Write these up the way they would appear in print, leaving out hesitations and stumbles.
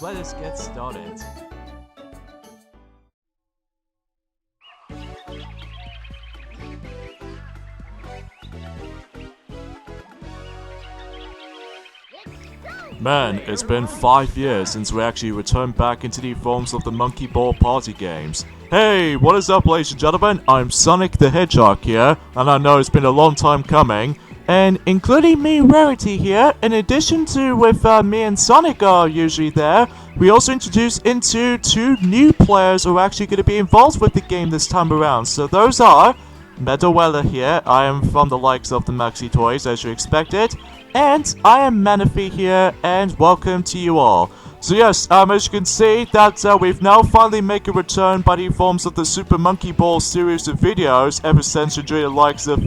let us get started. Man, it's been 5 years since we actually returned back into the forms of the Monkey Ball party games. Hey, what is up, ladies and gentlemen? I'm Sonic the Hedgehog here, and I know it's been a long time coming. And including me, Rarity here, in addition to with me and Sonic are usually there, we also introduced into 2 new players who are actually going to be involved with the game this time around. So those are Meadowella here. I am from the likes of the Maxi Toys, as you expected. And I am Manaphy here, and welcome to you all. So yes, as you can see, that we've now finally made a return by the forms of the Super Monkey Ball series of videos, ever since enjoying the likes of,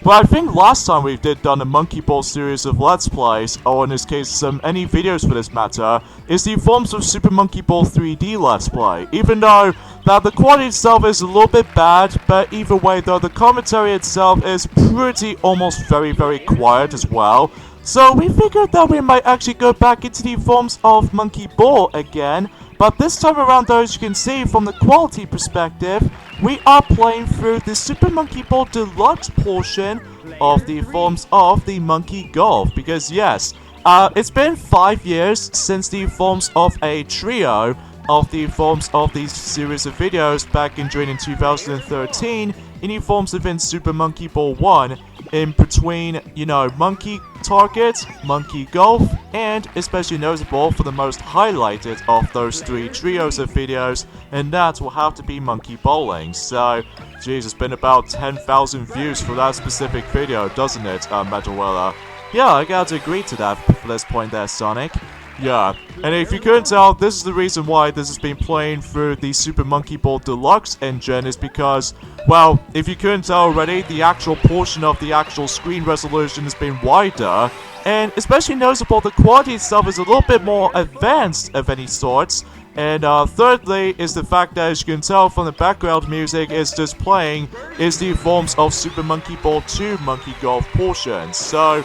well, I think last time we done a Monkey Ball series of Let's Plays, or in this case, any videos for this matter, is the forms of Super Monkey Ball 3D Let's Play. Even though that the quality itself is a little bit bad, but either way though, the commentary itself is pretty almost very quiet as well. So we figured that we might actually go back into the forms of Monkey Ball again, but this time around though, as you can see from the quality perspective, we are playing through the Super Monkey Ball Deluxe portion of the forms of the Monkey Golf, because yes, it's been 5 years since the forms of a trio of the forms of these series of videos back in 2013 in the forms of in Super Monkey Ball 1, in between, you know, Monkey Target, Monkey Golf, and especially notable for the most highlighted of those 3 trios of videos, and that will have to be Monkey Bowling. So, geez, it's been about 10,000 views for that specific video, doesn't it, Meadowella? Yeah, I gotta agree to that for this point there, Sonic. Yeah, and if you couldn't tell, this is the reason why this has been playing through the Super Monkey Ball Deluxe engine, is because, well, if you couldn't tell already, the actual portion of the actual screen resolution has been wider, and especially noticeable, the quality itself is a little bit more advanced of any sorts. And thirdly, is the fact that, as you can tell from the background music is just playing, is the forms of Super Monkey Ball 2 Monkey Golf portions. So,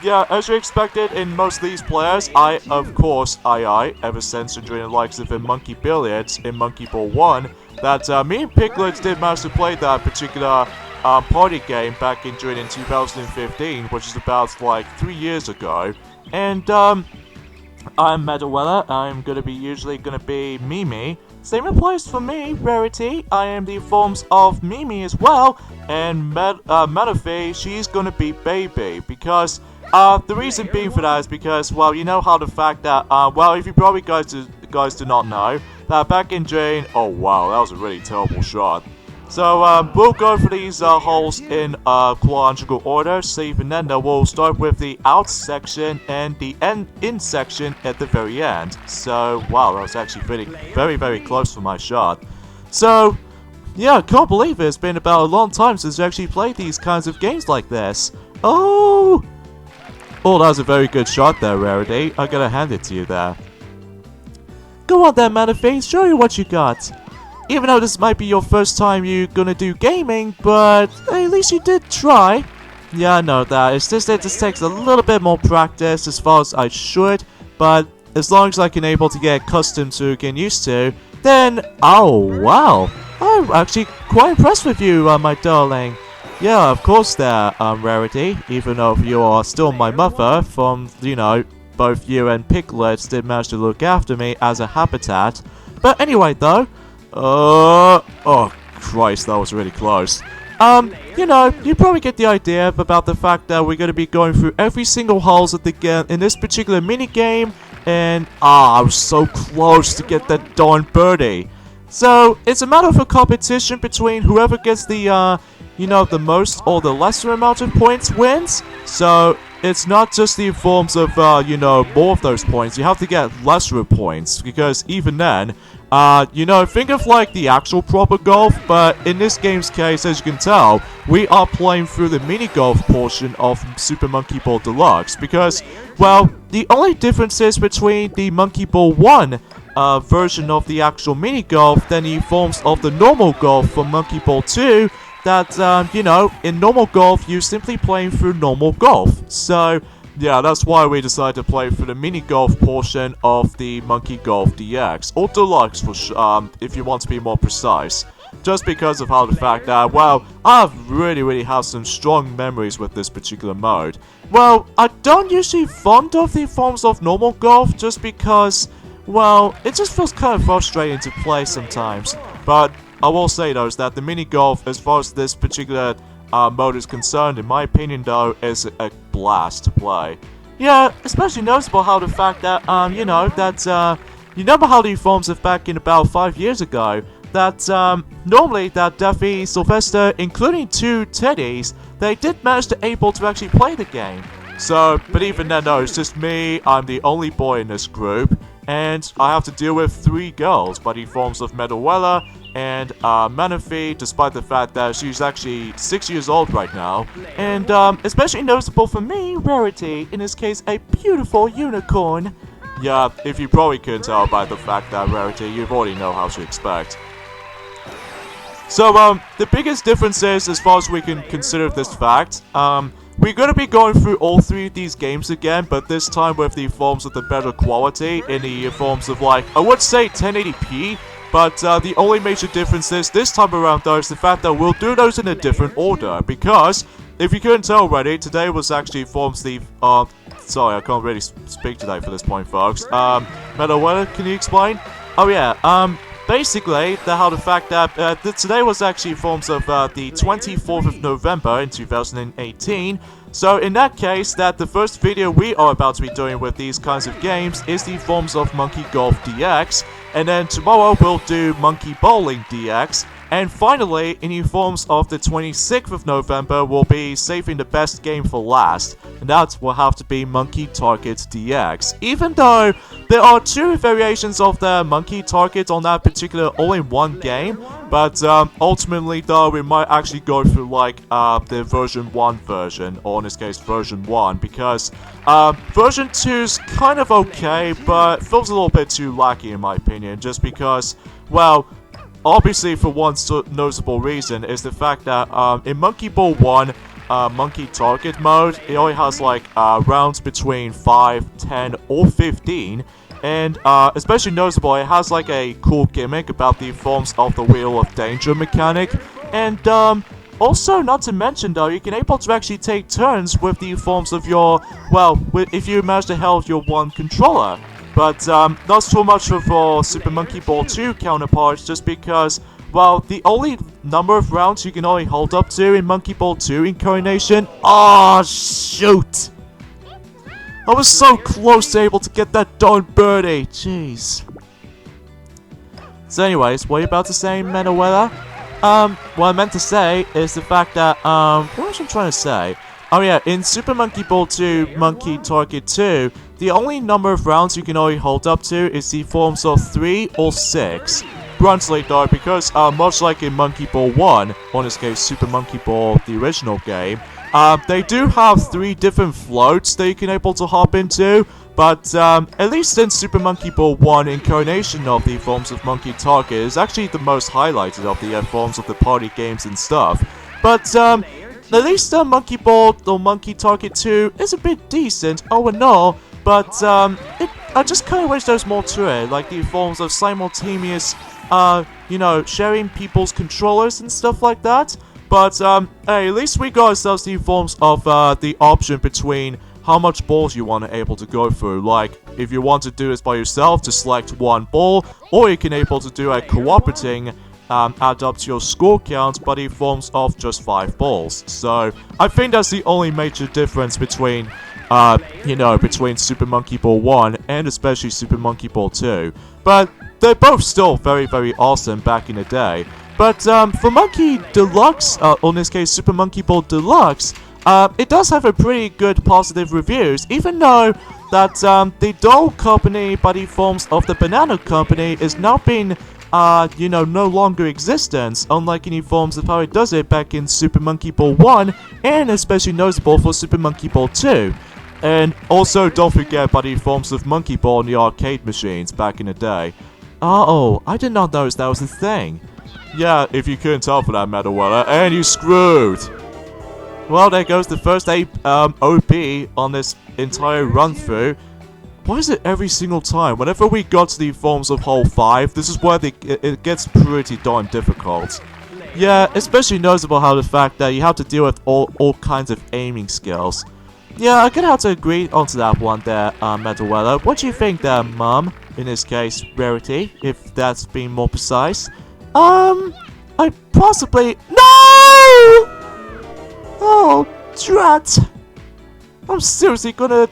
yeah, as you expected in most of these players, of course, ever since enjoying the likes of Monkey Billiards in Monkey Ball 1, that me and Piglet did manage to play that particular party game back in 2015, which is about like 3 years ago. And I'm Meadowella. I'm usually gonna be Mimi. Same applies for me, Rarity. I am the forms of Mimi as well, and Manaphy, she's gonna be Baby, because the reason being for that is because, well, you know how the fact that, well, if you probably guys do not know, that back in June, oh wow, that was a really terrible shot. So, we'll go for these holes in chronological order, so even then, we'll start with the out section and the in section at the very end. So, wow, that was actually very close for my shot. So, yeah, I can't believe it's been about a long time since I actually played these kinds of games like this. Oh, that was a very good shot there, Rarity. I gotta hand it to you there. Go on there, Manaphy, show you what you got. Even though this might be your first time you're gonna do gaming, but at least you did try. Yeah, I know that. It's just it just takes a little bit more practice as far as I should, but as long as I can able to get accustomed to, get used to, then, oh wow. I'm actually quite impressed with you, my darling. Yeah, of course there, Rarity, even though you are still my mother, from, you know, both you and Piglets did manage to look after me as a habitat. But anyway though, oh Christ, that was really close. You know, you probably get the idea about the fact that we're going to be going through every single holes of the game in this particular mini game, and I was so close to get that darn birdie. So, it's a matter of a competition between whoever gets the, you know, the most or the lesser amount of points wins. So, it's not just the forms of, you know, more of those points. You have to get lesser points, because even then, you know, think of like the actual proper golf, but in this game's case, as you can tell, we are playing through the mini golf portion of Super Monkey Ball Deluxe, because, well, the only differences between the Monkey Ball 1 version of the actual mini golf than the forms of the normal golf from Monkey Ball 2, that, you know, in normal golf, you're simply playing through normal golf. So, yeah, that's why we decided to play for the mini golf portion of the Monkey Golf DX, or Deluxe for if you want to be more precise. Just because of how the fact that, well, I've really have some strong memories with this particular mode. Well, I don't usually fond of the forms of normal golf, just because, well, it just feels kind of frustrating to play sometimes. But I will say though, is that the mini golf, as far as this particular mode is concerned, in my opinion though, is a blast to play. Yeah, especially noticeable how the fact that, you know, that, you remember how the forms of back in about 5 years ago, that, normally that Daffy, Sylvester, including 2 Teddies, they did manage to able to actually play the game. So, but even then though, it's just me, I'm the only boy in this group, and I have to deal with 3 girls by the forms of Meadowella and Manaphy, despite the fact that she's actually 6 years old right now. And especially noticeable for me, Rarity, in this case a beautiful unicorn. Yeah, if you probably couldn't tell by the fact that Rarity, you already know how to expect. So, the biggest difference is, as far as we can consider this fact, we're going to be going through all 3 of these games again, but this time with the forms of the better quality, in the forms of, like, I would say 1080p, but the only major difference is, this time around though, is the fact that we'll do those in a different order, because, if you couldn't tell already, today was actually forms the, sorry, I can't really speak today for this point, folks. Meadowella, can you explain? Oh yeah, basically, the fact that today was actually forms of the 24th of November in 2018. So in that case, that the first video we are about to be doing with these kinds of games is the forms of Monkey Golf DX, and then tomorrow we'll do Monkey Bowling DX, and finally, in the forms of the 26th of November, we'll be saving the best game for last, and that will have to be Monkey Target DX. Even though there are 2 variations of the Monkey Target on that particular all-in-one game, but ultimately though, we might actually go through like the version 1 version, or in this case version 1, because version 2's kind of okay, but feels a little bit too lackey in my opinion, just because, well, obviously, for one noticeable reason, is the fact that in Monkey Ball 1, Monkey Target mode, it only has like rounds between 5, 10, or 15, and especially noticeable, it has like a cool gimmick about the forms of the Wheel of Danger mechanic, and also, not to mention though, you can able to actually take turns with the forms of your, well, if you manage to hold your one controller. But not so much for Super Monkey Ball 2 counterparts, just because, well, the only number of rounds you can only hold up to in Monkey Ball 2 Incarnation. Oh, shoot! I was so close to able to get that darn birdie, jeez. So anyways, what are you about to say, Meadowella? What I meant to say is the fact that, what was I trying to say? Oh yeah, in Super Monkey Ball 2 Monkey Target 2, the only number of rounds you can only hold up to is the forms of 3 or 6. Bluntly though, because much like in Monkey Ball 1, or in this case Super Monkey Ball, the original game, they do have 3 different floats that you can able to hop into, but at least in Super Monkey Ball 1 Incarnation of the forms of Monkey Target is actually the most highlighted of the forms of the party games and stuff. But at least Monkey Ball or Monkey Target 2 is a bit decent, all in all, but I just kind of wish there was more to it, like the forms of simultaneous, you know, sharing people's controllers and stuff like that. But hey, at least we got ourselves the forms of the option between how much balls you want to able to go through. Like, if you want to do this by yourself, to select 1 ball, or you can able to do a cooperating add up to your score count, but it forms of just 5 balls. So I think that's the only major difference between, you know, between Super Monkey Ball 1 and especially Super Monkey Ball 2. But they're both still very awesome back in the day. But for Monkey Deluxe, or in this case Super Monkey Ball Deluxe, it does have a pretty good positive reviews, even though that the doll company by the forms of the banana company is now being you know, no longer existence, unlike any forms of how it does it back in Super Monkey Ball 1, and especially noticeable for Super Monkey Ball 2. And also, don't forget about the forms of Monkey Ball in the arcade machines back in the day. Oh, I did not notice that was a thing. Yeah, if you couldn't tell for that, Meadowella, and you screwed! Well, there goes the first OB on this entire run-through. Why is it every single time, whenever we got to the forms of Hole 5, this is where it gets pretty darn difficult. Yeah, especially noticeable how the fact that you have to deal with all kinds of aiming skills. Yeah, I could have to agree onto that one there, Metal Weller. What do you think there, Mum? In this case, Rarity, if that's being more precise. I possibly... No! Oh, drat! I'm seriously gonna...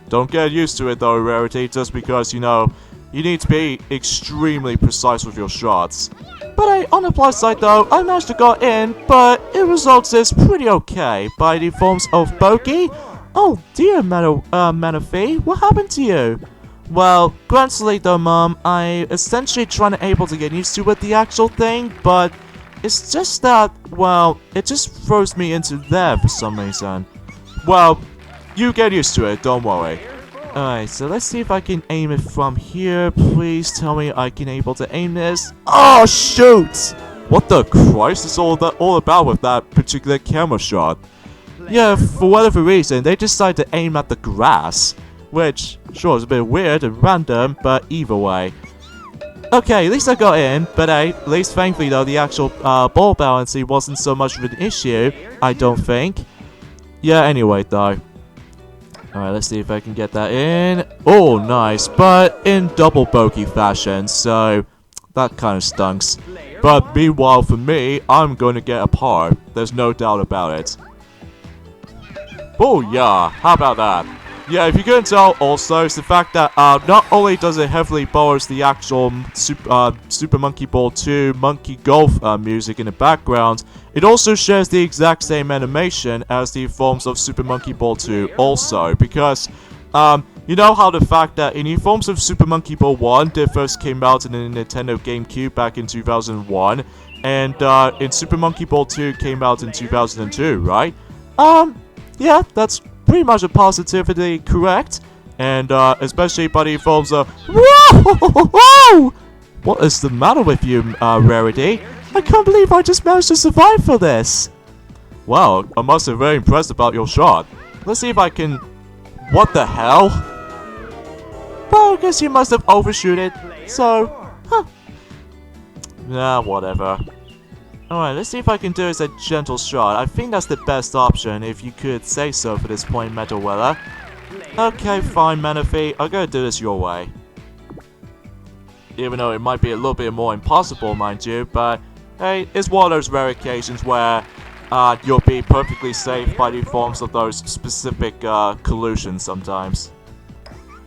Don't get used to it though, Rarity, just because, you know, you need to be extremely precise with your shots. But on the plus side though, I managed to get in, but it results is pretty okay by the forms of Bogey. Oh dear, Manaphy, what happened to you? Well, granted though, Mum, I essentially trying to able to get used to with the actual thing, but it's just that, well, it just throws me into there for some reason. Well, you get used to it, don't worry. Alright, so let's see if I can aim it from here. Please tell me I can able to aim this. Oh, shoot! What the Christ is all about with that particular camera shot? Yeah, for whatever reason, they decided to aim at the grass. Which, sure, is a bit weird and random, but either way. Okay, at least I got in, but at least thankfully though, the actual ball balancing wasn't so much of an issue, I don't think. Yeah, anyway though. Alright, let's see if I can get that in. Oh, nice, but in double bogey fashion, so that kind of stunks. But meanwhile, for me, I'm going to get a par. There's no doubt about it. Oh, yeah, how about that? Yeah, if you couldn't tell, also, it's the fact that not only does it heavily borrows the actual Super Monkey Ball 2 Monkey Golf music in the background, it also shares the exact same animation as the forms of Super Monkey Ball 2 also, because, you know how the fact that in the forms of Super Monkey Ball 1, they first came out in the Nintendo GameCube back in 2001, and in Super Monkey Ball 2 came out in 2002, right? Yeah, that's pretty much a positivity correct, and especially by the forms of whoa! What is the matter with you, Rarity? I can't believe I just managed to survive for this. Wow, I must be very impressed about your shot. Let's see if I can. What the hell? Well, I guess you must have overshoot it. So, huh? Nah, whatever. Alright, let's see if I can do this a gentle shot. I think that's the best option, if you could say so for this point, Metal Weller. Okay, fine, Manaphy. I'm gonna do this your way. Even though it might be a little bit more impossible, mind you, but hey, it's one of those rare occasions where you'll be perfectly safe by the forms of those specific collusions sometimes.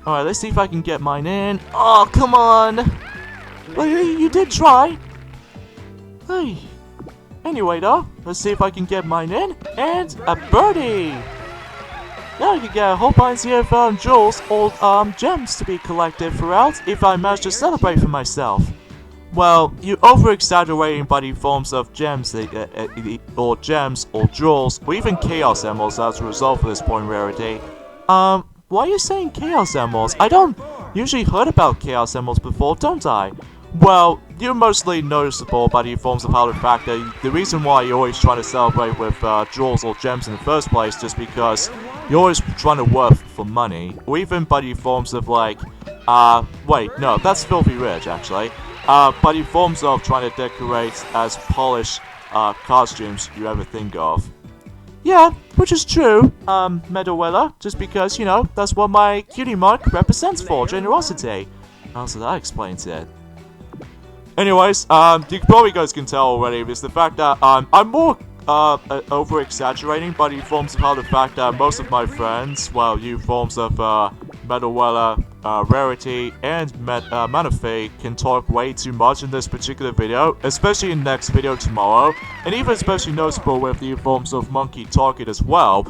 Alright, let's see if I can get mine in. Oh, come on! Well, you did try. Hey. Anyway though, let's see if I can get mine in, and a birdie! Now I can get a whole bunch of jewels or gems to be collected throughout if I manage to celebrate for myself. Well, you over-exaggerating by the forms of gems, or gems, or jewels, or even chaos emeralds as a result of this point, Rarity. Why are you saying chaos emeralds? I don't usually heard about chaos emeralds before, don't I? Well, you're mostly noticeable by the forms of how the fact that the reason why you're always trying to celebrate with jewels or gems in the first place just because you're always trying to work for money, or even by the forms of like, wait, no, that's filthy rich actually, by the forms of trying to decorate as polished costumes you ever think of. Yeah, which is true, Metal Weller, just because, you know, that's what my cutie mark represents for, generosity. So that explains it. Anyways, you probably guys can tell already is the fact that I'm more over-exaggerating by the forms of how the fact that most of my friends, well, you forms of Metal Weller, Rarity, and Manaphy can talk way too much in this particular video, especially in the next video tomorrow, and even especially noticeable with the forms of Monkey Target as well.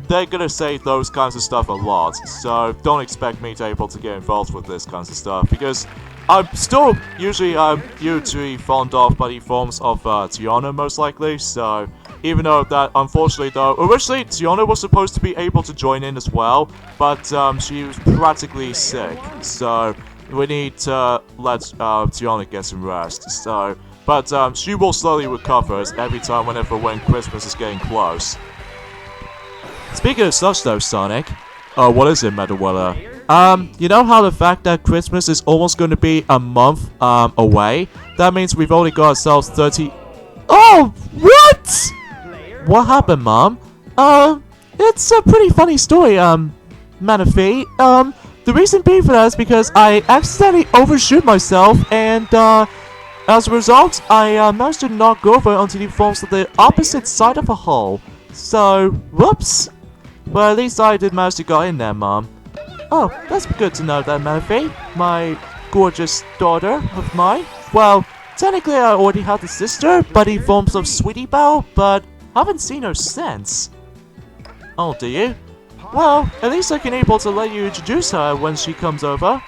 They're gonna say those kinds of stuff a lot, so don't expect me to be able to get involved with this kinds of stuff, because I'm still usually usually fond of by the forms of Tiana most likely, so even though that unfortunately though, originally Tiana was supposed to be able to join in as well, but she was practically sick, so we need to let Tiana get some rest. So, but she will slowly recover every time when Christmas is getting close. Speaking of such though, Sonic, what is it, Meadowella? You know how the fact that Christmas is almost going to be a month away? That means we've only got ourselves 30. Oh, what? What happened, Mom? It's a pretty funny story, Manaphy. The reason being for that is because I accidentally overshoot myself, and, as a result, I, managed to knock over onto the falls of the opposite side of a hole. So, whoops. Well, at least I did manage to get in there, Mom. Oh, that's good to know that, Manaphy. My gorgeous daughter of mine. Well, technically I already had a sister, but in forms of Sweetie Belle, but haven't seen her since. Oh, do you? Well, at least I can able to let you introduce her when she comes over.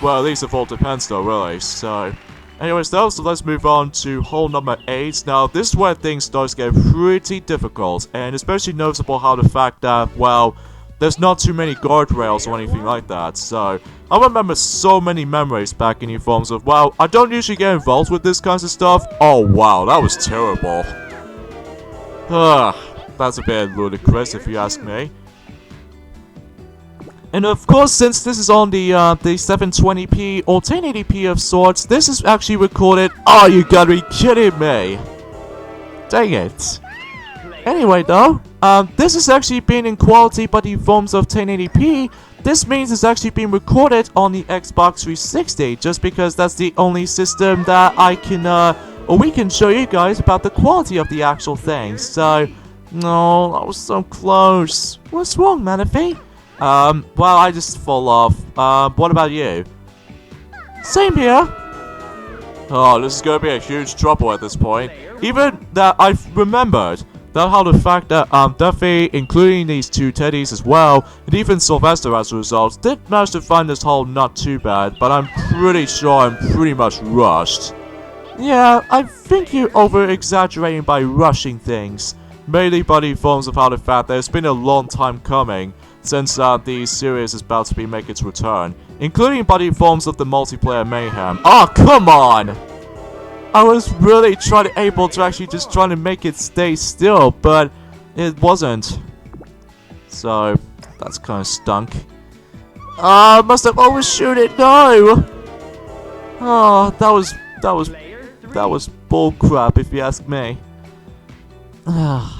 Well, at least it all depends though, really, so... Anyways though, so let's move on to hole number 8. Now, this is where things start to get pretty difficult, and especially noticeable how the fact that, well, there's not too many guardrails or anything like that, so... I remember so many memories back in the forms of, well, I don't usually get involved with this kinds of stuff. Oh wow, that was terrible. That's a bit ludicrous if you ask me. And of course, since this is on the 720p or 1080p of sorts, this is actually recorded. Oh, you gotta be kidding me! Dang it. Anyway though, this is actually being in quality but in forms of 1080p. This means it's actually being recorded on the Xbox 360, just because that's the only system that I can, or we can show you guys about the quality of the actual thing. So, no, I was so close. What's wrong, Manaphy? Well, I just fall off. What about you? Same here. Oh, this is gonna be a huge trouble at this point. Even that I've remembered that how the fact that, Duffy, including these two teddies as well, and even Sylvester as a result, did manage to find this hole not too bad, but I'm pretty sure I'm pretty much rushed. Yeah, I think you're over-exaggerating by rushing things. Mainly by the forms of how the fact that it's been a long time coming since the series is about to be make its return, including by the forms of the multiplayer mayhem. Oh, come on! I was really able to actually just trying to make it stay still, but it wasn't. So, that's kind of stunk. I must have overshoot it, no! Oh, that was bull crap if you ask me. That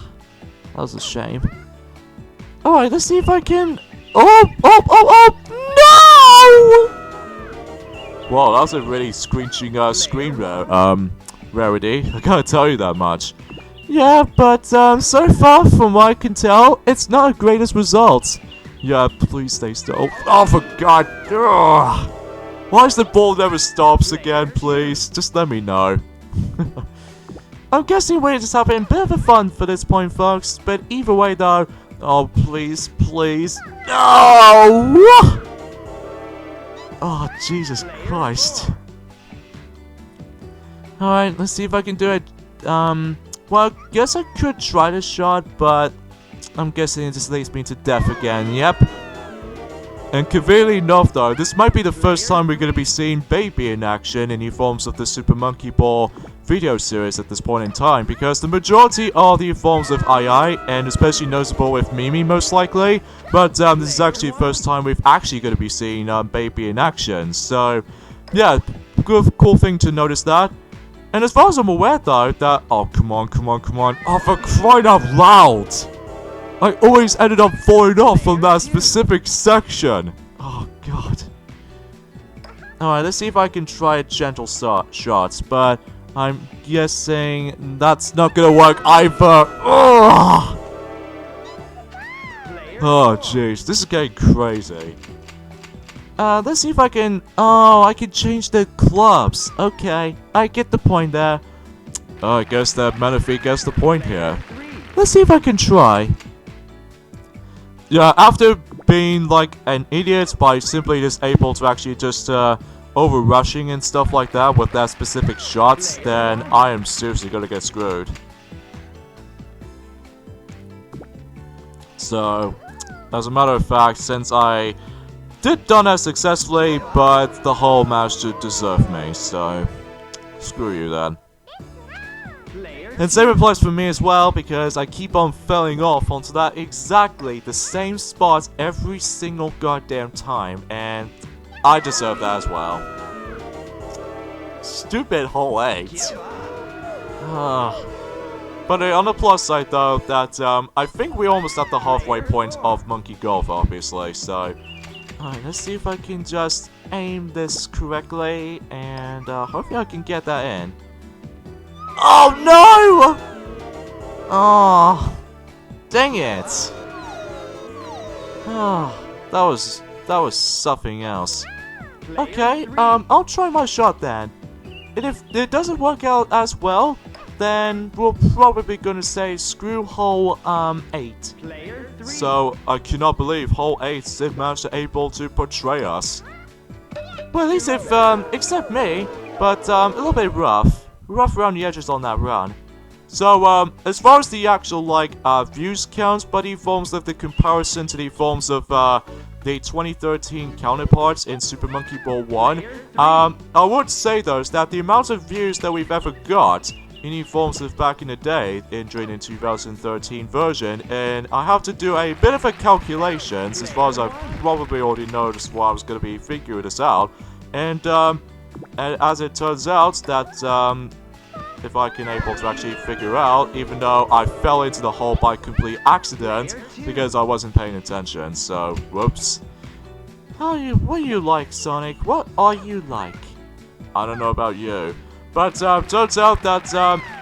was a shame. Alright, let's see if I can... Oh! No! Wow, that was a really screeching screen rarity. I gotta tell you that much. Yeah, but so far from what I can tell, it's not the greatest results. Yeah, please stay still. Oh, for God! Ugh. Why is the ball never stops again, please? Just let me know. I'm guessing we're just having a bit of a fun for this point, folks. But either way, though, oh please, please, no! Oh, Jesus Christ. Alright, let's see if I can do it. Well, I guess I could try this shot, but I'm guessing it just leads me to death again, yep. And conveniently enough though, this might be the first time we're going to be seeing Baby in action in the forms of the Super Monkey Ball video series at this point in time, because the majority are the forms of II, and especially noticeable with Mimi most likely, but this is actually the first time we've actually going to be seeing Baby in action, so yeah, cool thing to notice that. And as far as I'm aware though, that, oh come on, oh for crying out loud! I always ended up falling off from that specific section. Oh god. Alright, let's see if I can try a gentle shots, but I'm guessing that's not gonna work either. Ugh. Oh jeez, this is getting crazy. Let's see if I can... Oh, I can change the clubs. Okay, I get the point there. Oh, I guess that Manaphy gets the point here. Let's see if I can try. Yeah, after being like an idiot by simply just able to actually just over rushing and stuff like that with that specific shots, then I am seriously gonna get screwed. So, as a matter of fact, since I did done that successfully, but the hole managed to deserve me, so screw you then. And same applies for me as well, because I keep on falling off onto that exactly the same spot every single goddamn time, and I deserve that as well. Stupid hole 8. But on the plus side though, that I think we're almost at the halfway point of Monkey Golf, obviously, so alright, let's see if I can just aim this correctly, and hopefully I can get that in. Oh no! Oh, dang it! Oh, that was something else. Okay, I'll try my shot then. And if it doesn't work out as well, then we're probably gonna say screw hole 8. So I cannot believe hole 8 did manage to able to portray us. Well, at least if except me, but a little bit rough around the edges on that run. So as far as the actual like views count, by the forms of the comparison to the forms of the 2013 counterparts in Super Monkey Ball 1, I would say though is that the amount of views that we've ever got in the forms of back in the day during the 2013 version, and I have to do a bit of a calculations as far as I've probably already noticed while I was going to be figuring this out, and as it turns out that if I can able to actually figure out, even though I fell into the hole by complete accident because I wasn't paying attention, so whoops. What are you like, Sonic? What are you like? I don't know about you. But turns out that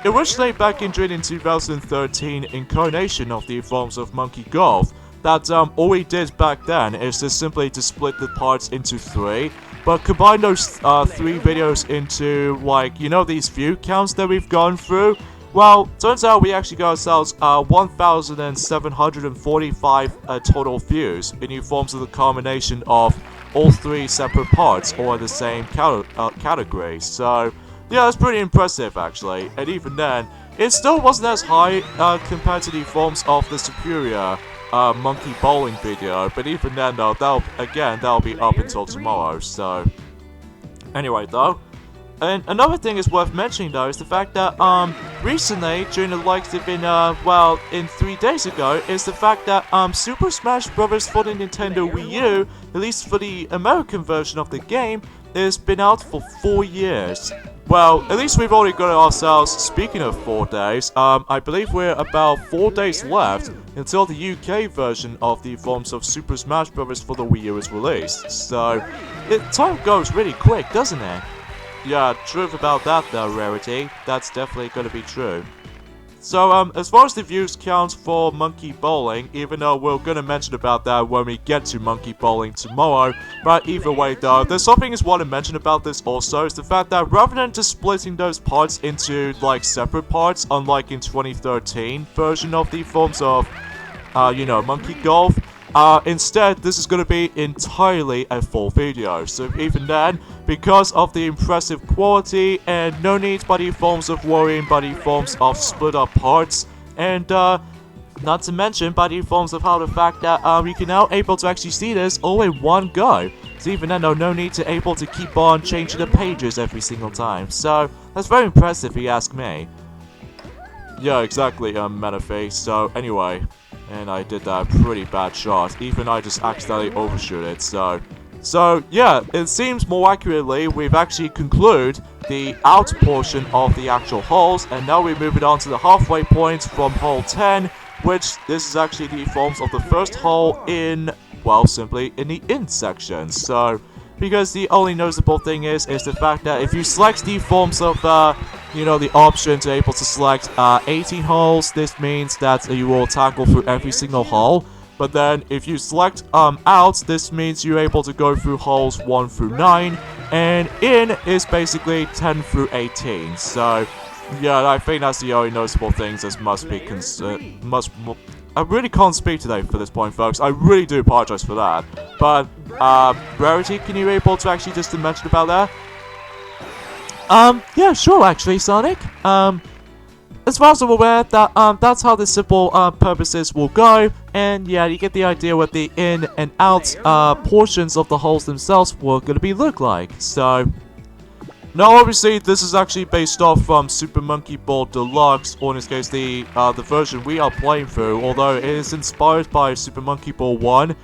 originally back in 2013 incarnation of the forms of Monkey Golf, that all we did back then is just simply to split the parts into 3, but combine those 3 videos into, like, you know, these view counts that we've gone through. Well, turns out we actually got ourselves 1,745 total views in the forms of the combination of all 3 separate parts or the same category. So yeah, that's pretty impressive actually, and even then, it still wasn't as high compared to the forms of the superior monkey bowling video, but even then though, that'll be up until tomorrow, so anyway though. And another thing is worth mentioning though is the fact that recently, during the likes of in 3 days ago, is the fact that Super Smash Bros. For the Nintendo Wii U, at least for the American version of the game, has been out for 4 years. Well, at least we've already got it ourselves. Speaking of 4 days, I believe we're about 4 days left until the UK version of the forms of Super Smash Bros. For the Wii U is released. So, time goes really quick, doesn't it? Yeah, truth about that though, Rarity. That's definitely gonna be true. So, as far as the views count for Monkey Bowling, even though we're gonna mention about that when we get to Monkey Bowling tomorrow, but either way though, there's something I want to mention about this also, is the fact that rather than just splitting those parts into, like, separate parts, unlike in 2013 version of the forms of, Monkey Golf, instead, this is going to be entirely a full video, so even then, because of the impressive quality, and no need by the forms of worrying by the forms of split up parts, and not to mention by the forms of how the fact that you can now able to actually see this all in one go, so even then, no need to able to keep on changing the pages every single time, so that's very impressive if you ask me. Yeah, exactly, Metaface, so anyway. And I did that pretty bad shot. Even I just accidentally overshoot it. So yeah, it seems more accurately we've actually concluded the out portion of the actual holes, and now we move it on to the halfway point from hole 10, which this is actually the forms of the first hole in, well, simply in the in section. So, because the only noticeable thing is the fact that if you select the forms of, the option to able to select 18 holes, this means that you will tackle through every single hole. But then if you select out, this means you're able to go through holes 1 through 9, and in is basically 10 through 18. So yeah, I think that's the only noticeable things that must be I really can't speak today for this point, folks. I really do apologize for that. But Rarity, can you able to actually just mention about that? Yeah, sure, actually, Sonic. as far as I'm aware, that's how the simple purposes will go. And yeah, you get the idea what the in and out portions of the holes themselves were gonna be look like. So now, obviously, this is actually based off from Super Monkey Ball Deluxe, or in this case, the version we are playing through. Although it is inspired by Super Monkey Ball 1,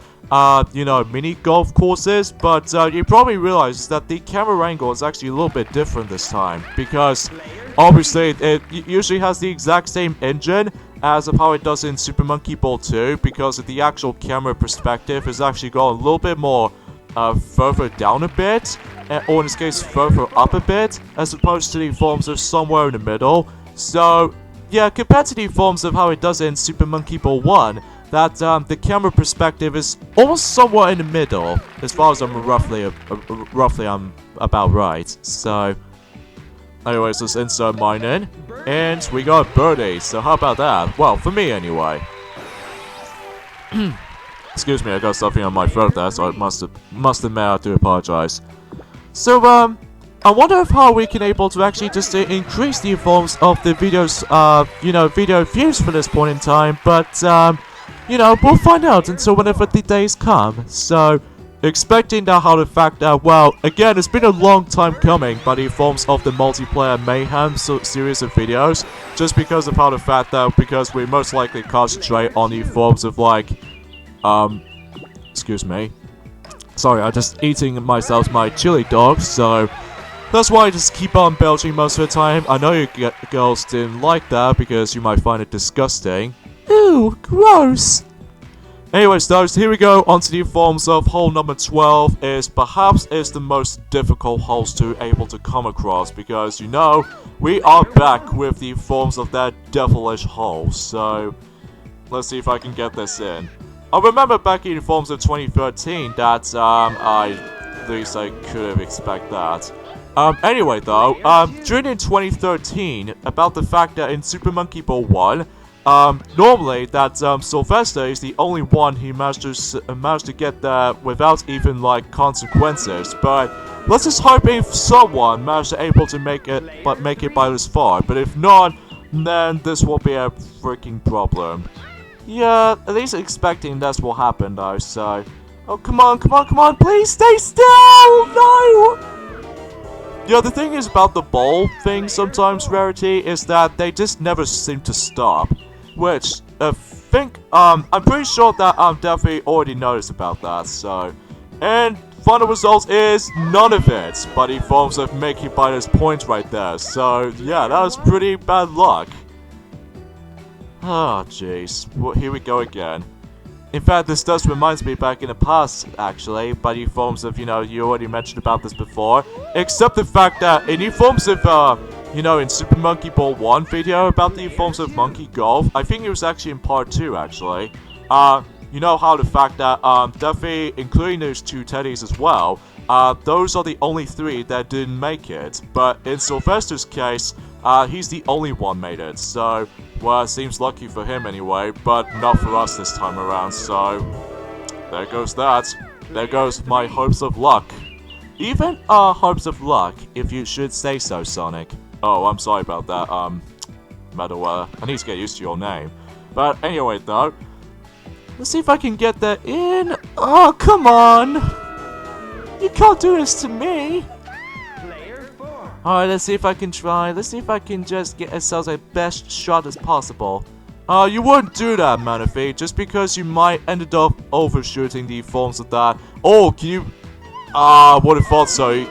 you know, mini golf courses. But you probably realize that the camera angle is actually a little bit different this time, because obviously it usually has the exact same engine as of how it does in Super Monkey Ball 2, because of the actual camera perspective is actually got a little bit more further down a bit, or in this case further up a bit, as opposed to the forms of somewhere in the middle. So yeah, compared to the forms of how it does in Super Monkey Ball 1, that the camera perspective is almost somewhere in the middle, as far as I'm roughly I'm about right. So anyways, let's insert mine in, and we got birdie. So how about that? Well, for me anyway. Excuse me, I got something on my throat there, so I must admit I do apologize. So I wonder if how we can able to actually just increase the forms of the videos, you know, video views for this point in time. But you know, we'll find out until whenever the days come. So expecting that how the fact that, well, again, it's been a long time coming by the forms of the multiplayer mayhem series of videos, just because of how the fact that, because we most likely concentrate on the forms of like excuse me. Sorry, I'm just eating myself my chili dog, so that's why I just keep on belching most of the time. I know you girls didn't like that because you might find it disgusting. Ooh, gross. Anyways, though, here we go onto the forms of hole number 12. Perhaps is the most difficult holes to able to come across, because you know we are back with the forms of that devilish hole. So let's see if I can get this in. I remember back in the forms of 2013 that at least I could have expected that. Anyway though, during in 2013, about the fact that in Super Monkey Ball 1, normally that Sylvester is the only one who managed to get there without even like consequences. But let's just hope if someone managed to able to make it by this far. But if not, then this will be a freaking problem. Yeah, at least expecting this will happen though, so... Oh, come on, please stay still! No! Yeah, the thing is about the ball thing sometimes, Rarity, is that they just never seem to stop. Which, I'm pretty sure that definitely already noticed about that, so... And final result is none of it, but he forms of making by this point right there, so yeah, that was pretty bad luck. Oh, jeez. Well, here we go again. In fact, this does remind me back in the past, actually, by the forms of, you know, you already mentioned about this before. Except the fact that in the forms of, you know, in Super Monkey Ball 1 video about the forms of Monkey Golf, I think it was actually in part 2, actually. You know how the fact that, definitely, including those two teddies as well, those are the only 3 that didn't make it. But in Sylvester's case, he's the only one made it, so... Well, it seems lucky for him anyway, but not for us this time around, so... There goes that. There goes my hopes of luck. Even, hopes of luck, if you should say so, Sonic. Oh, I'm sorry about that, Meadowweather. I need to get used to your name. But anyway, though... Let's see if I can get that in... Oh, come on! You can't do this to me! Alright, let's see if I can try. Let's see if I can just get ourselves a best shot as possible. You wouldn't do that, Manaphy, just because you might end up overshooting the forms of that. Oh, can you... would have thought so.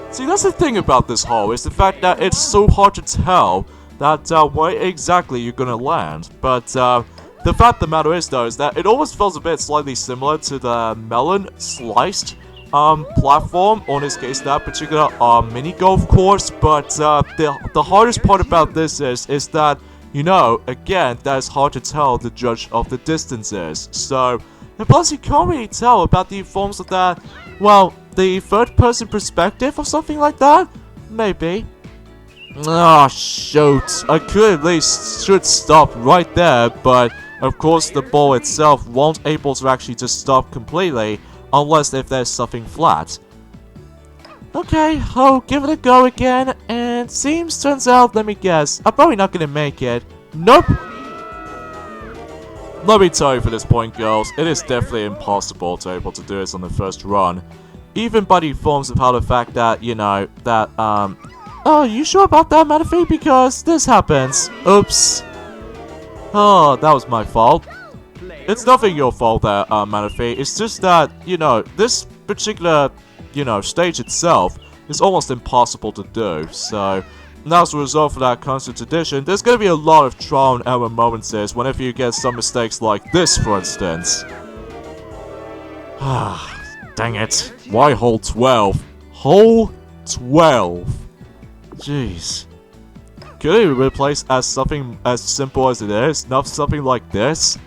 See, that's the thing about this hole, is the fact that it's so hard to tell that, where exactly you're gonna land. But, the fact of the matter is, though, is that it almost feels a bit slightly similar to the melon sliced platform, or in this case that particular mini golf course. But the hardest part about this is that, you know, again, that is hard to tell the judge of the distances. So, and plus you can't really tell about the forms of that, well, the third person perspective or something like that? Maybe. Ah, shoot. I could at least should stop right there, but of course the ball itself won't able to actually just stop completely, unless if there's something flat. Okay, I'll give it a go again, and And turns out, let me guess, I'm probably not gonna make it. Nope. Let me tell you for this point, girls, it is definitely impossible to be able to do this on the first run. Even by the forms of how the fact that, you know, that, oh, you sure about that, Manaphy? Because this happens. Oops. Oh, that was my fault. It's nothing your fault there, Manaphy. It's just that, you know, this particular, you know, stage itself is almost impossible to do. So, now as a result of that constant tradition, there's going to be a lot of trial and error moments whenever you get some mistakes like this, for instance. Ah. Dang it. Why hole 12? Hole 12. Jeez. Could it be replaced as something as simple as it is? Not something like this?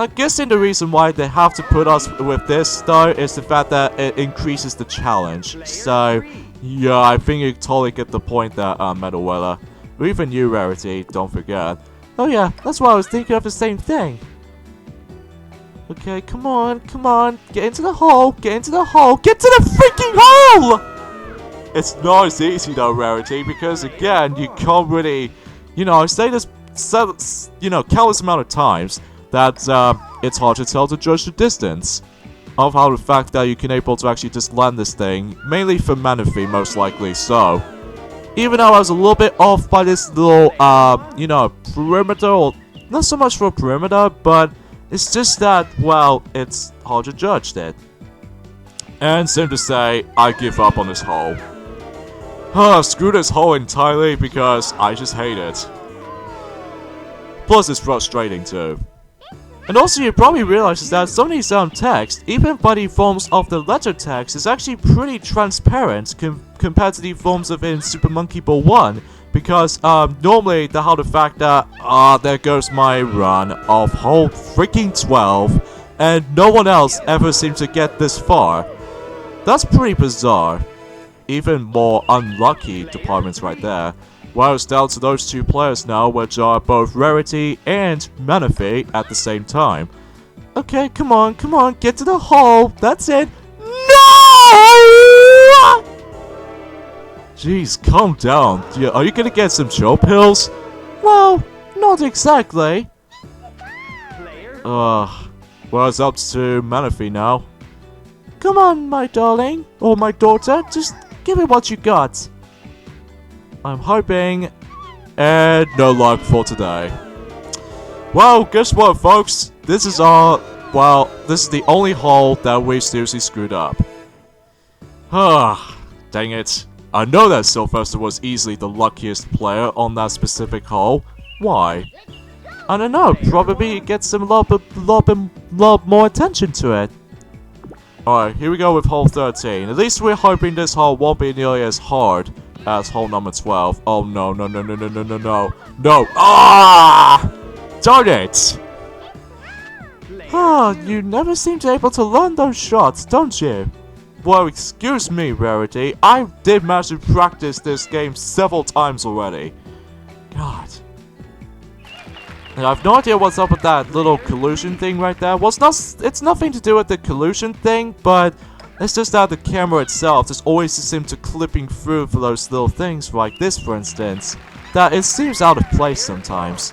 I'm guessing the reason why they have to put us with this though is the fact that it increases the challenge. So, yeah, I think you totally get the point there, Metalweller. Or even you, Rarity, don't forget. Oh yeah, that's why I was thinking of the same thing. Okay, come on, get into the hole, get to the freaking hole! It's not as easy though, Rarity, because again, you can't really, you know, I say this, you know, countless amount of times, that, it's hard to tell to judge the distance of how the fact that you can able to actually just land this thing, mainly for Manaphy, most likely so. Even though I was a little bit off by this little, you know, perimeter, or not so much for a perimeter, but it's just that, well, it's hard to judge that. And same to say, I give up on this hole. Screw this hole entirely because I just hate it. Plus it's frustrating too. And also you probably realize that some of these text, even by the forms of the letter text, is actually pretty transparent compared to the forms of in Super Monkey Ball 1. Because, normally, the fact that, there goes my run of hole freaking 12, and no one else ever seems to get this far. That's pretty bizarre. Even more unlucky departments right there. Well, it's down to those two players now, which are both Rarity and Manaphy at the same time. Okay, come on, get to the hole, that's it. No! Jeez, calm down. Yeah, are you gonna get some chill pills? Well, not exactly. Well, it's up to Manaphy now. Come on, my darling, or my daughter, just give me what you got. I'm hoping, and no luck for today. Well, guess what, folks? This is the only hole that we seriously screwed up. Dang it. I know that Sylvester was easily the luckiest player on that specific hole. Why? I don't know, probably it gets some lot more attention to it. Alright, here we go with hole 13. At least we're hoping this hole won't be nearly as hard as hole number 12. Oh no. No! Ah! Darn it! You never seem to be able to learn those shots, don't you? Well, excuse me, Rarity. I did manage to practice this game several times already. God. And I have no idea what's up with that little collusion thing right there. Well, it's nothing to do with the collusion thing, but it's just that the camera itself just always seems to clipping through for those little things like this, for instance. That it seems out of place sometimes.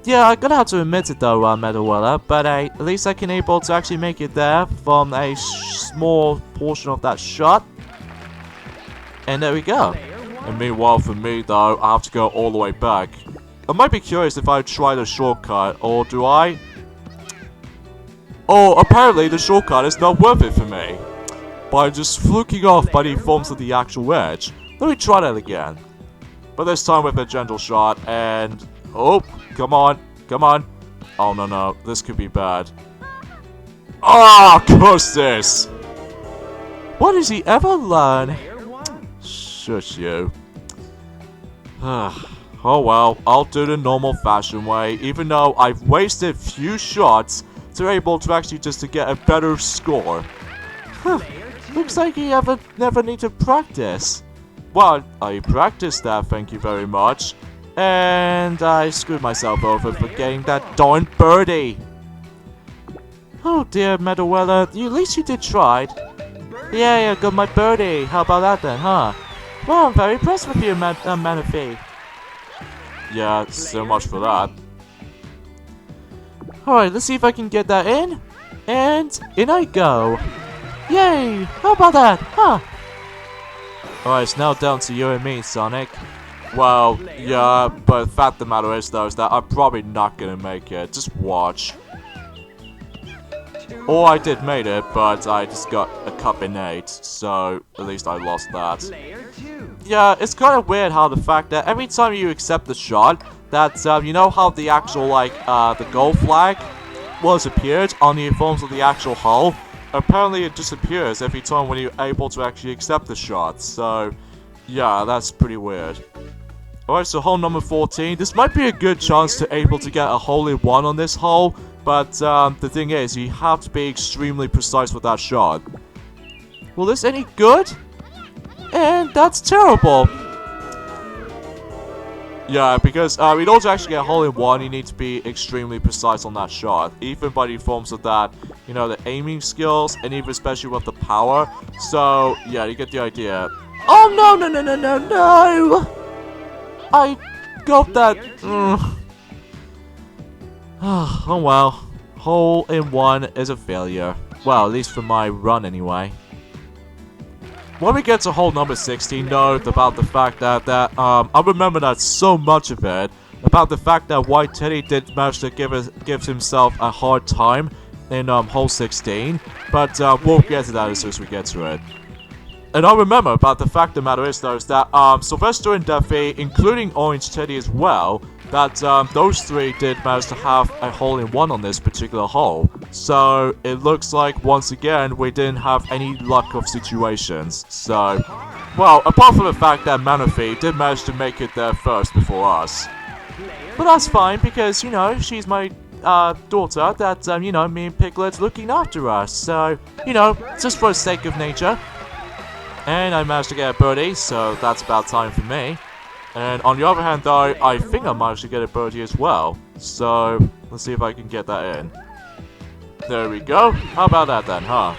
Yeah, I'm gonna have to admit it though, Metalweller, but at least I can able to actually make it there from a small portion of that shot. And there we go. And meanwhile for me though, I have to go all the way back. I might be curious if I try the shortcut, or do I? Oh, apparently the shortcut is not worth it for me. By just fluking off by the forms of the actual edge. Let me try that again. But this time with a gentle shot, and... oh, come on. Oh, no, this could be bad. Ah, curse this! What does he ever learn? Shush you. Oh well, I'll do the normal fashion way, even though I've wasted few shots to be able to actually just to get a better score. Looks like you never need to practice. Well, I practiced that, thank you very much. And I screwed myself over for getting that darn birdie. Oh dear, Metalweller, at least you did try. Yeah, got my birdie. How about that then, huh? Well, I'm very impressed with you, Manaphy. Yeah, so much for that. Alright, let's see if I can get that in. And in I go. Yay! How about that? Huh? Alright, it's now down to you and me, Sonic. Well, yeah, but the fact of the matter is, though, is that I'm probably not gonna make it. Just watch. Or I did made it, but I just got a cup in 8, so at least I lost that. Yeah, it's kind of weird how the fact that every time you accept the shot, that, you know how the actual, like, the goal flag was appeared on the forms of the actual hull? Apparently it disappears every time when you're able to actually accept the shot, so, yeah, that's pretty weird. Alright, so hole number 14. This might be a good chance to able to get a hole-in-one on this hole, but the thing is, you have to be extremely precise with that shot. Will this any good? And that's terrible! Yeah, because in order to actually get a hole-in-one, you need to be extremely precise on that shot. Even by the forms of that, you know, the aiming skills, and even especially with the power. So, yeah, you get the idea. Oh, no, no, no, no, no, no! I got that. Oh well. Hole-in-one is a failure. Well, at least for my run anyway. When we get to hole number 16, note about the fact that I remember that so much of it about the fact that White Teddy did manage to give himself a hard time in hole 16, but we'll get to that as soon as we get to it. And I remember about the fact of the matter is, though, is that Sylvester and Duffy, including Orange Teddy as well, that those three did manage to have a hole-in-one on this particular hole. So it looks like, once again, we didn't have any luck of situations. So, well, apart from the fact that Manaphy did manage to make it there first before us. But that's fine, because, you know, she's my daughter that, you know, me and Piglet's looking after us. So, you know, just for the sake of nature. And I managed to get a birdie, so that's about time for me. And on the other hand, though, I think I managed to get a birdie as well. So, let's see if I can get that in. There we go. How about that then, huh?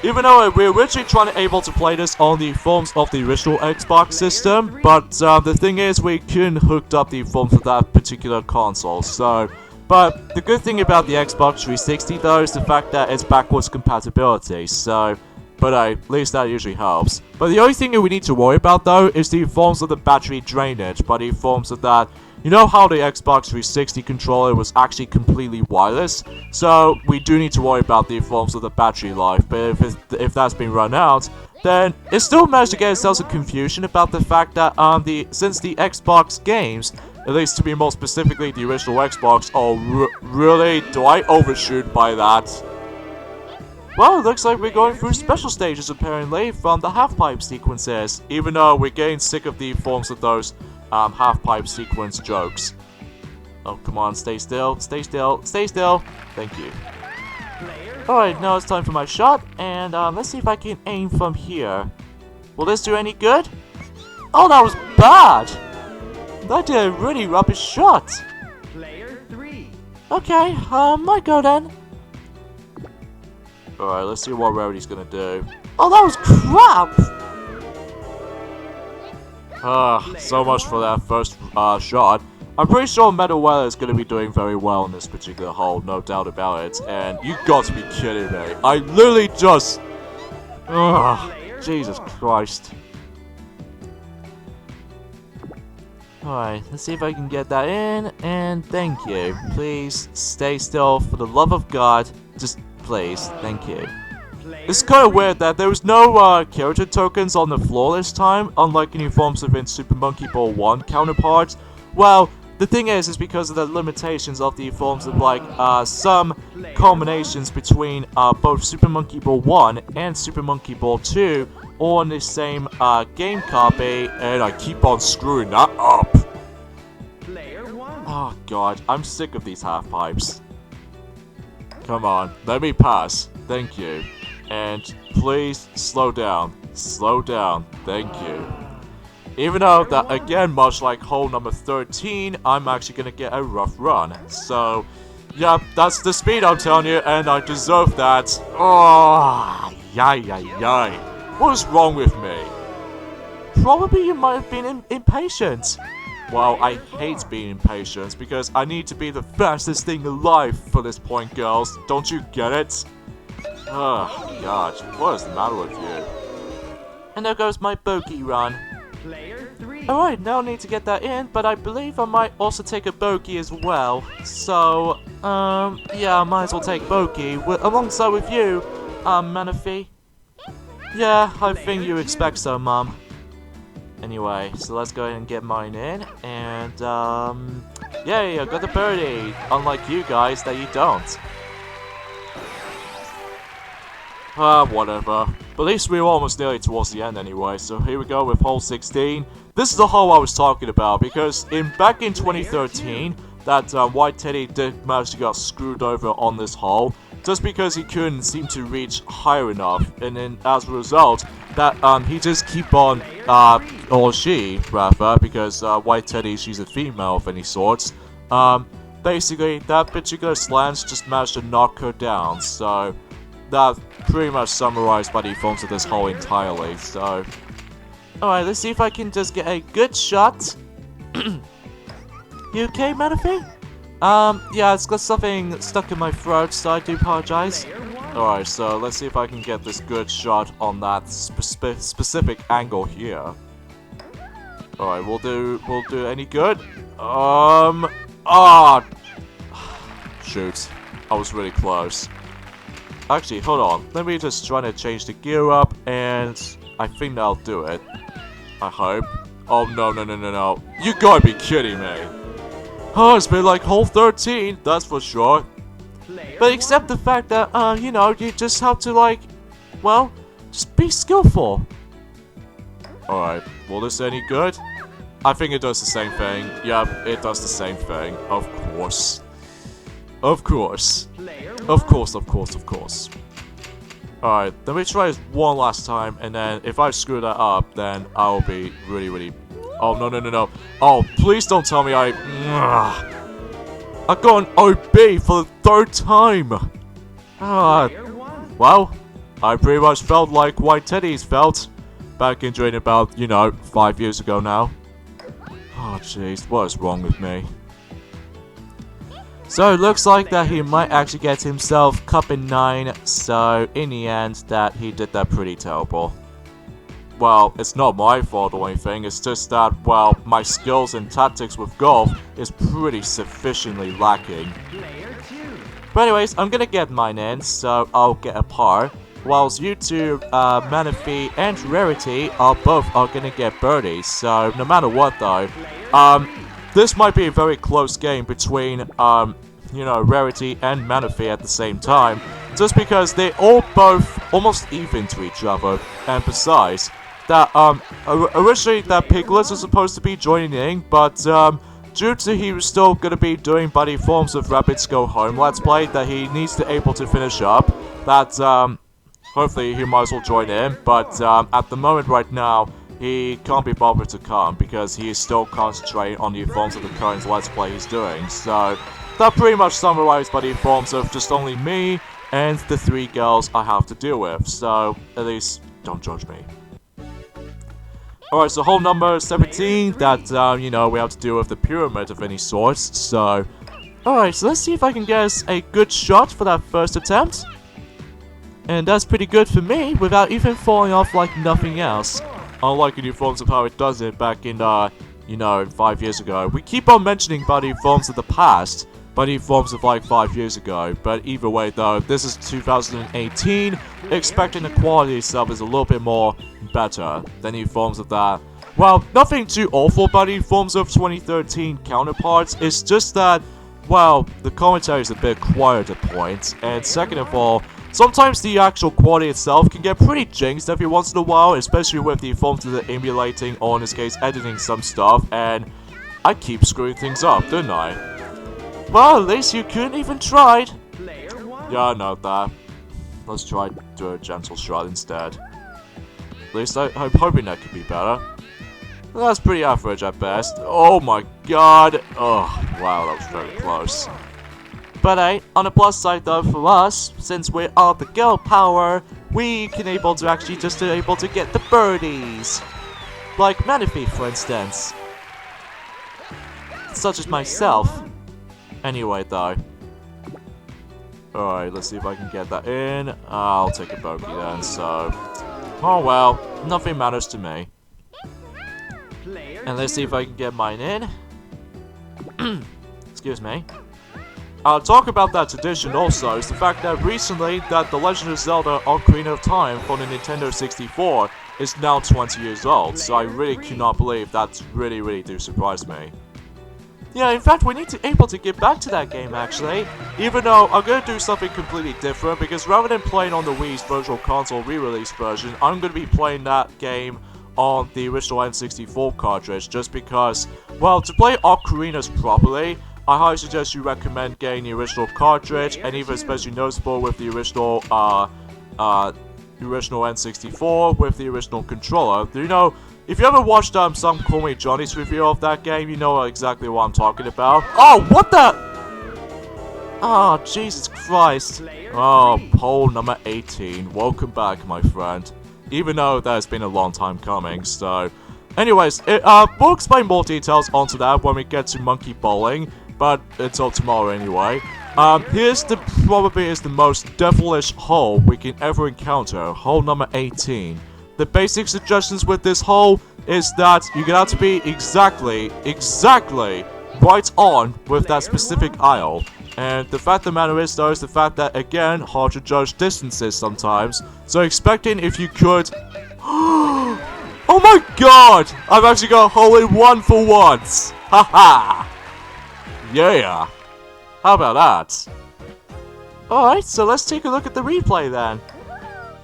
Even though we're originally able to play this on the forms of the original Xbox system, but the thing is, we couldn't hook up the forms of that particular console, so... But the good thing about the Xbox 360, though, is the fact that it's backwards compatibility, so... But at least that usually helps. But the only thing that we need to worry about, though, is the forms of the battery drainage. By the forms of that, you know how the Xbox 360 controller was actually completely wireless? So we do need to worry about the forms of the battery life. But if that's been run out, then it still managed to get itself some confusion about the fact that since the Xbox games, at least to be more specifically the original Xbox, oh really? Do I overshoot by that? Well, it looks like we're going through special stages, apparently, from the half-pipe sequences, even though we're getting sick of the forms of those half-pipe sequence jokes. Oh, come on, stay still, stay still, stay still. Thank you. Alright, now it's time for my shot, and let's see if I can aim from here. Will this do any good? Oh, that was bad! That did a really rubbish shot. Okay, might go then. Alright, let's see what Rarity's gonna do. Oh, that was crap! So much for that first shot. I'm pretty sure Meadowweather is gonna be doing very well in this particular hole, no doubt about it. And you got to be kidding me. I literally just... Jesus Christ. Alright, let's see if I can get that in, and thank you. Please, stay still, for the love of God. Just... Please, thank you. It's kind of weird that there was no character tokens on the floor this time, unlike any forms of in Super Monkey Ball 1 counterparts. Well, the thing is because of the limitations of the forms of like some combinations between both Super Monkey Ball 1 and Super Monkey Ball 2 on the same game copy, and I keep on screwing that up. Oh god, I'm sick of these half pipes. Come on, let me pass. Thank you. And please slow down. Slow down. Thank you. Even though that, again, much like hole number 13, I'm actually gonna get a rough run. So, yeah, that's the speed I'm telling you, and I deserve that. Oh, yay. What is wrong with me? probably you might have been impatient. Well, I hate being impatient because I need to be the fastest thing alive for this point, girls. Don't you get it? Oh, gosh, what is the matter with you? And there goes my bogey run. Alright, now I need to get that in, but I believe I might also take a bogey as well. So, yeah, I might as well take bogey alongside with you, Manaphy. Yeah, I think you expect so, Mom. Anyway, so let's go ahead and get mine in, and, yay, I got the birdie! Unlike you guys, that you don't. Whatever. But at least we were almost nearly towards the end anyway, so here we go with hole 16. This is the hole I was talking about, because back in 2013, that White Teddy did manage to get screwed over on this hole, just because he couldn't seem to reach higher enough, and then as a result, that he just keep on, or she, rather, because White Teddy, she's a female of any sorts, basically, that particular slant just managed to knock her down, so that pretty much summarized by the forms of this hole entirely, so... Alright, let's see if I can just get a good shot. You okay, Manaphy? Yeah, it's got something stuck in my throat, so I do apologize. Alright, so let's see if I can get this good shot on that specific angle here. Alright, we'll do any good? Shoot. I was really close. Actually, hold on. Let me just try to change the gear up, and I think that'll do it. I hope. Oh, no. You gotta be kidding me. Oh, it's been like hole 13, that's for sure. But except the fact that, you know, you just have to, like, well, just be skillful. Alright, will this do any good? I think it does the same thing. Yep, it does the same thing. Of course. Of course. Of course. Alright, let me try this one last time, and then if I screw that up, then I'll be really... Oh, no. Oh, please don't tell me I got an OB for the 3rd time! Well, I pretty much felt like White Teddy's felt back in during about, you know, 5 years ago now. Oh, jeez, what is wrong with me? So it looks like that he might actually get himself cup in 9, so in the end that he did that pretty terrible. Well, it's not my fault or anything, it's just that, well, my skills and tactics with golf is pretty sufficiently lacking. But anyways, I'm gonna get mine in, so I'll get a par, whilst you two, Manaphy and Rarity are gonna get birdies, so no matter what though, this might be a very close game between, you know, Rarity and Manaphy at the same time, just because they all both almost even to each other, and besides, that, originally that Piglet was supposed to be joining in, but, due to he was still gonna be doing Buddy Forms of Rabbits Go Home Let's Play that he needs to able to finish up, that, hopefully he might as well join in, but, at the moment right now, he can't be bothered to come because he is still concentrating on the forms of the current Let's Play he's doing. So that pretty much summarized by the forms of just only me and the 3 girls I have to deal with. So at least don't judge me. Alright, so hole number 17 that, you know, we have to deal with the pyramid of any sorts. So, alright, so let's see if I can get us a good shot for that first attempt. And that's pretty good for me without even falling off like nothing else. Unlike in the forms of how it does it back in, you know, 5 years ago. We keep on mentioning Buddy Forms of the past, Buddy Forms of like 5 years ago. But either way though, this is 2018, expecting the quality itself is a little bit more better than the forms of that. Well, nothing too awful about the forms of 2013 counterparts, it's just that, well, the commentary is a bit quiet at points, and second of all, sometimes the actual quality itself can get pretty jinxed every once in a while, especially with the forms of the emulating, or in this case, editing some stuff, and I keep screwing things up, don't I? Well, at least you couldn't even tried. Yeah, I know that. Let's try to do a gentle shot instead. At least I'm hoping that could be better. That's pretty average at best. Oh my god. Oh, wow, that was very close. But hey, on the plus side though for us, since we are the girl power, we can able to actually just able to get the birdies. like Manaphy, for instance. Such as myself. Anyway, though. Alright, let's see if I can get that in. I'll take a bogey then, so... Oh well, nothing matters to me. And let's see if I can get mine in. Excuse me. I'll talk about that tradition also, is the fact that recently that The Legend of Zelda Ocarina of Time for the Nintendo 64 is now 20 years old, so I really cannot believe that's really do surprise me. Yeah, in fact, we need to able to get back to that game, actually. Even though I'm going to do something completely different, because rather than playing on the Wii's Virtual Console re-release version, I'm going to be playing that game on the original N64 cartridge, just because, well, to play Ocarinas properly, I highly suggest you recommend getting the original cartridge, and even especially noticeable with the original, original N64 with the original controller. You know, if you ever watched some Call Me Johnny's review of that game, you know exactly what I'm talking about. Oh, what the? Oh, Jesus Christ. Oh, poll number 18. Welcome back, my friend. Even though that has been a long time coming, so... Anyways, we'll explain more details onto that when we get to Monkey Bowling, but until tomorrow anyway. Here's probably is the most devilish hole we can ever encounter, hole number 18. The basic suggestions with this hole is that you're gonna have to be exactly right on with that specific aisle. And the fact of the matter is, though, is the fact that, again, hard to judge distances sometimes. So expecting if you could... Oh my god! I've actually got a hole in one for once! Haha! Yeah! How about that? Alright, so let's take a look at the replay then.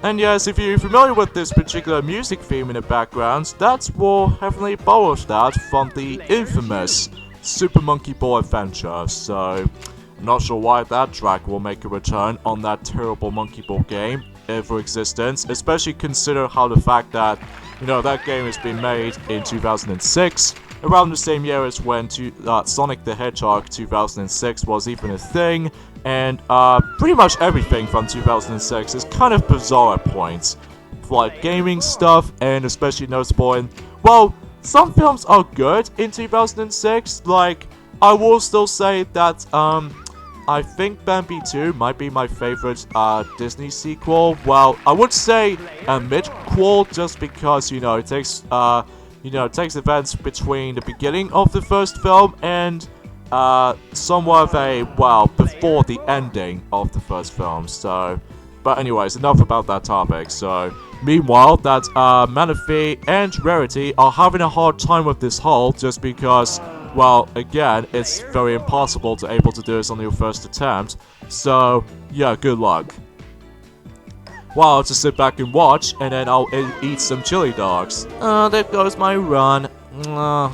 And yes, if you're familiar with this particular music theme in the background, that's more heavily borrowed that from the infamous Super Monkey Ball Adventure, so... I'm not sure why that track will make a return on that terrible Monkey Ball game ever existence, especially consider how the fact that, you know, that game has been made in 2006, around the same year as when Sonic the Hedgehog 2006 was even a thing, and pretty much everything from 2006 is kind of bizarre at points, like gaming stuff, and especially noticeable in, well, some films are good in 2006, like, I will still say that, I think Bambi 2 might be my favorite Disney sequel. Well, I would say a mid-quel just because, you know, it takes events between the beginning of the first film and somewhat of a, well, before the ending of the first film. So, but anyways, enough about that topic. So, meanwhile, that Manaphy and Rarity are having a hard time with this hole just because, well, again, it's very impossible to able to do this on your first attempt, so, yeah, good luck. Well, I'll just sit back and watch, and then I'll eat some chili dogs. Oh, there goes my run.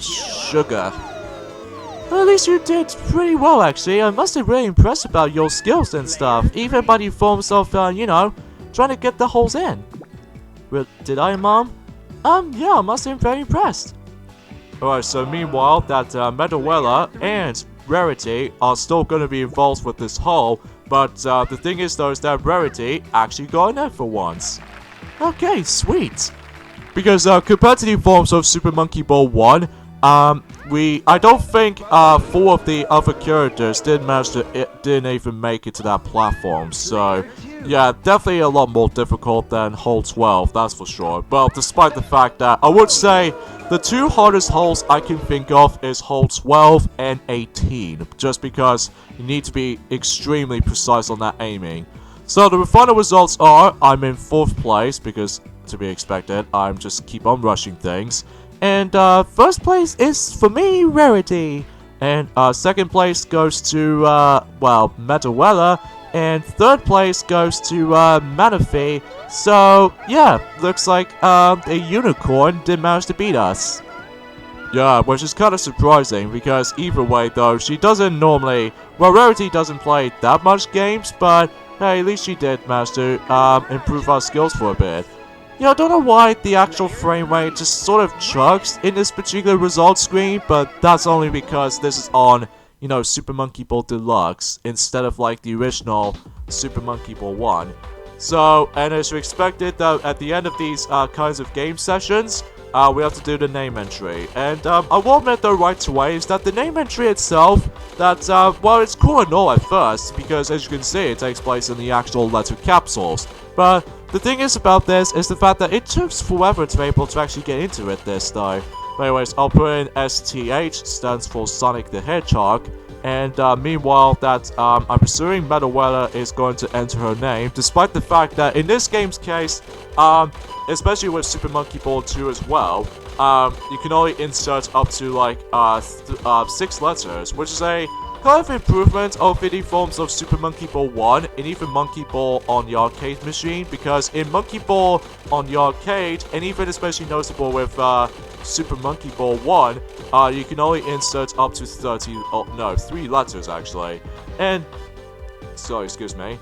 Sugar. At least you did pretty well, actually. I must be really impressed about your skills and stuff, even by the forms of, you know, trying to get the holes in. Well, did I, Mom? Yeah, I must have been very impressed. Alright, so meanwhile, that Meadowella and Rarity are still going to be involved with this hole, but the thing is, though, is that Rarity actually got in there for once. Okay, sweet. Because compared to the forms of Super Monkey Ball 1, I don't think 4 of the other characters didn't even make it to that platform, so yeah, definitely a lot more difficult than hole 12, that's for sure. Well, despite the fact that I would say the two hardest holes I can think of is hole 12 and 18, just because you need to be extremely precise on that aiming. So the final results are, I'm in 4th place, because to be expected, I'm just keep on rushing things. And first place is, for me, Rarity. And second place goes to, well, Meadowella. And third place goes to Manaphy. So, yeah, looks like a unicorn did manage to beat us. Yeah, which is kind of surprising, because either way, though, she doesn't normally... Well, Rarity doesn't play that much games, but hey, at least she did manage to improve our skills for a bit. Yeah, I don't know why the actual frame rate just sort of chugs in this particular results screen, but that's only because this is on, you know, Super Monkey Ball Deluxe instead of like the original Super Monkey Ball 1. So, and as you expected, though, at the end of these kinds of game sessions, we have to do the name entry. And I will admit though right away is that the name entry itself, that, well, it's cool and all at first, because as you can see, it takes place in the actual letter capsules. But the thing is about this is the fact that it took forever to be able to actually get into it this time. But anyways, I'll put in STH, stands for Sonic the Hedgehog. And meanwhile, that I'm presuming Meadowella is going to enter her name, despite the fact that in this game's case, especially with Super Monkey Ball 2 as well, you can only insert up to like 6 letters, which is a kind of improvement over the forms of Super Monkey Ball 1 and even Monkey Ball on the arcade machine, because in Monkey Ball on the arcade, and even especially noticeable with Super Monkey Ball 1, you can only insert up to 3 letters actually. And, sorry, excuse me.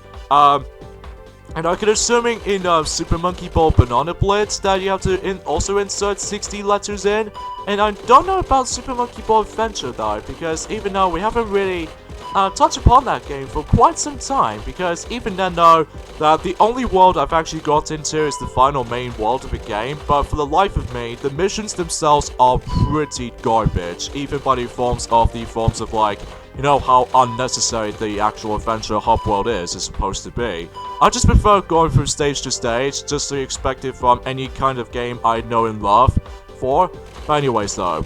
And I can assuming in Super Monkey Ball Banana Blitz that you have to also insert 60 letters in. And I don't know about Super Monkey Ball Adventure though, because even though we haven't really touched upon that game for quite some time, because even then though, that the only world I've actually got into is the final main world of the game, but for the life of me, the missions themselves are pretty garbage, even by the forms of like, you know how unnecessary the actual adventure hub world is supposed to be. I just prefer going through stage to stage, just to expect it from any kind of game I know and love for. But anyways though.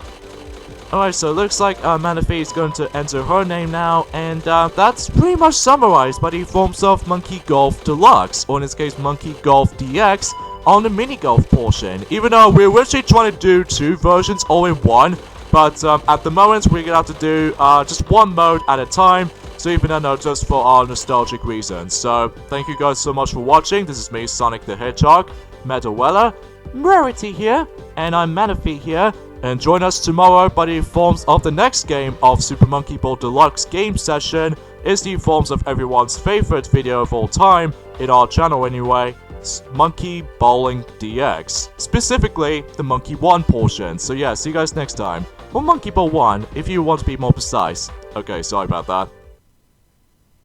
Alright, so it looks like Manaphy is going to enter her name now, and that's pretty much summarized by the forms of Monkey Golf Deluxe, or in this case Monkey Golf DX, on the mini golf portion. Even though we're originally trying to do 2 versions all in one, but at the moment we're gonna have to do just 1 mode at a time, so even though just for our nostalgic reasons. So thank you guys so much for watching. This is me, Sonic the Hedgehog, Meadowella, Rarity here, and I'm Manaphy here. And join us tomorrow by the forms of the next game of Super Monkey Ball Deluxe game session. Is the forms of everyone's favorite video of all time, in our channel anyway, Monkey Bowling DX. Specifically, the Monkey 1 portion. So yeah, see you guys next time. Or Monkey Ball 1, if you want to be more precise. Okay, sorry about that.